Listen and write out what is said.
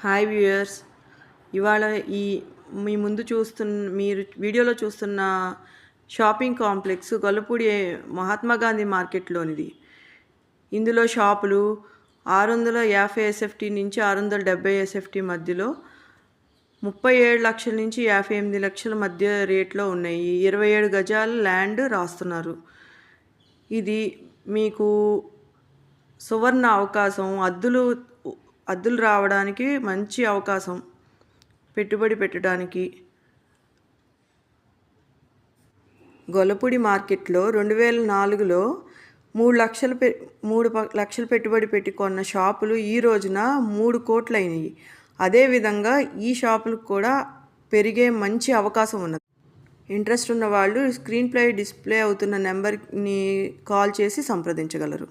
Hi viewers. ఇవాళ ఈ మీ ముందు మీరు వీడియోలో చూస్తున్న షాపింగ్ కాంప్లెక్స్ గొల్లపూడి మహాత్మా గాంధీ మార్కెట్లోనిది. ఇందులో షాపులు 650 ఎస్ఎఫ్టీ నుంచి 670 ఎస్ఎఫ్టీ మధ్యలో 37 లక్షల నుంచి 58 లక్షల మధ్య రేట్లో ఉన్నాయి. 27 గజాల ల్యాండ్ రాస్తున్నారు. ఇది మీకు సువర్ణ అవకాశం. అద్దులు రావడానికి మంచి అవకాశం పెట్టుబడి పెట్టడానికి. గొల్లపూడి మార్కెట్లో 2004లో 3 లక్షలు పెట్టుబడి పెట్టి కొన్న షాపులు ఈ రోజున 3 కోట్లు అయినాయి. అదేవిధంగా ఈ షాపులకు కూడా పెరిగే మంచి అవకాశం ఉన్నది. ఇంట్రెస్ట్ ఉన్న వాళ్ళు స్క్రీన్పై డిస్ప్లే అవుతున్న నెంబర్ని కాల్ చేసి సంప్రదించగలరు.